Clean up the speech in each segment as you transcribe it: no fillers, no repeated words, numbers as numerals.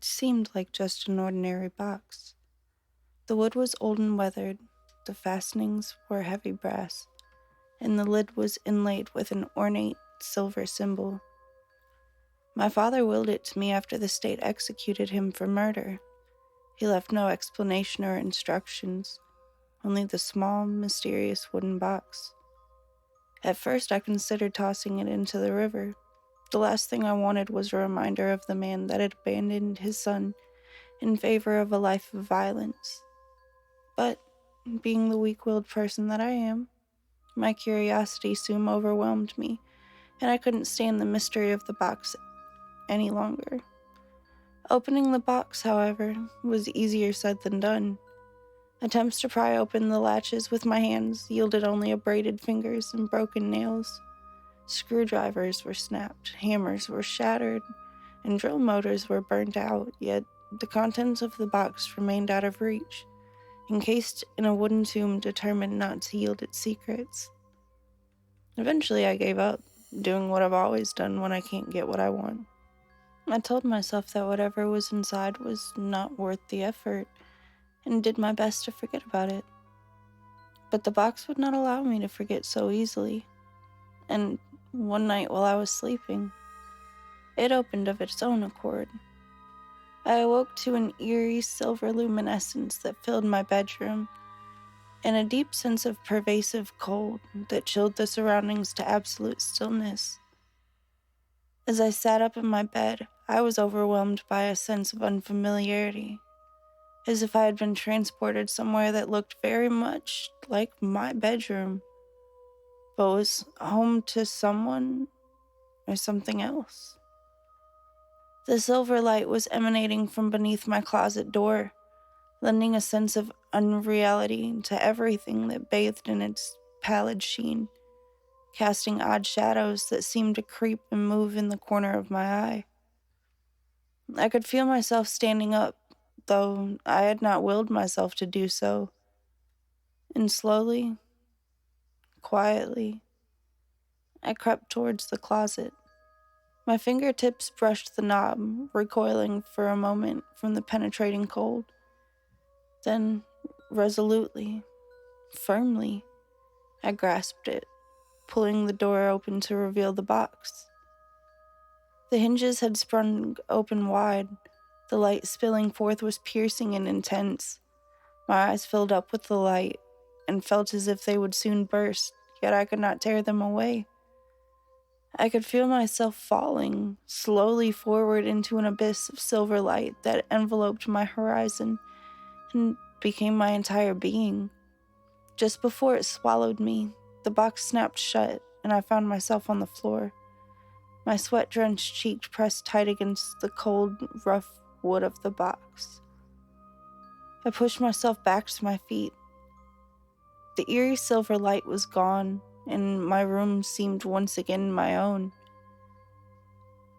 It seemed like just an ordinary box. The wood was old and weathered, the fastenings were heavy brass, and the lid was inlaid with an ornate silver symbol. My father willed it to me after the state executed him for murder. He left no explanation or instructions, only the small, mysterious wooden box. At first, I considered tossing it into the river. The last thing I wanted was a reminder of the man that had abandoned his son in favor of a life of violence. But, being the weak-willed person that I am, my curiosity soon overwhelmed me, and I couldn't stand the mystery of the box any longer. Opening the box, however, was easier said than done. Attempts to pry open the latches with my hands yielded only abraded fingers and broken nails. Screwdrivers were snapped, hammers were shattered, and drill motors were burnt out, yet the contents of the box remained out of reach, encased in a wooden tomb determined not to yield its secrets. Eventually I gave up, doing what I've always done when I can't get what I want. I told myself that whatever was inside was not worth the effort, and did my best to forget about it. But the box would not allow me to forget so easily, and one night while I was sleeping, it opened of its own accord. I awoke to an eerie silver luminescence that filled my bedroom, and a deep sense of pervasive cold that chilled the surroundings to absolute stillness. As I sat up in my bed, I was overwhelmed by a sense of unfamiliarity, as if I had been transported somewhere that looked very much like my bedroom, but was home to someone or something else. The silver light was emanating from beneath my closet door, lending a sense of unreality to everything that bathed in its pallid sheen, casting odd shadows that seemed to creep and move in the corner of my eye. I could feel myself standing up, though I had not willed myself to do so, and slowly, quietly, I crept towards the closet. My fingertips brushed the knob, recoiling for a moment from the penetrating cold. Then, resolutely, firmly, I grasped it, pulling the door open to reveal the box. The hinges had sprung open wide. The light spilling forth was piercing and intense. My eyes filled up with the light and felt as if they would soon burst, yet I could not tear them away. I could feel myself falling slowly forward into an abyss of silver light that enveloped my horizon and became my entire being. Just before it swallowed me, the box snapped shut, and I found myself on the floor, my sweat-drenched cheek pressed tight against the cold, rough wood of the box. I pushed myself back to my feet. The eerie silver light was gone, and my room seemed once again my own.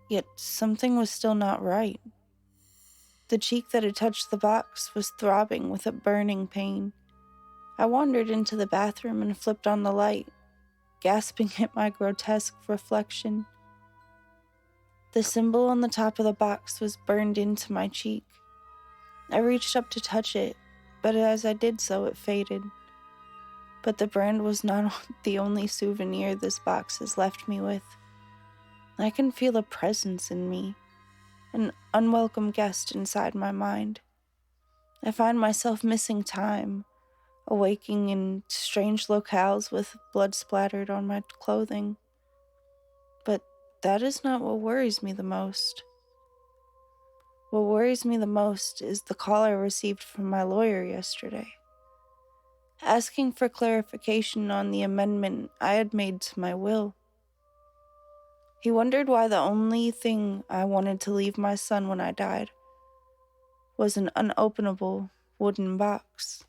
Yet something was still not right. The cheek that had touched the box was throbbing with a burning pain. I wandered into the bathroom and flipped on the light, gasping at my grotesque reflection. The symbol on the top of the box was burned into my cheek. I reached up to touch it, but as I did so, it faded. But the brand was not the only souvenir this box has left me with. I can feel a presence in me, an unwelcome guest inside my mind. I find myself missing time, awaking in strange locales with blood splattered on my clothing. But that is not what worries me the most. What worries me the most is the call I received from my lawyer yesterday, asking for clarification on the amendment I had made to my will. He wondered why the only thing I wanted to leave my son when I died was an unopenable wooden box.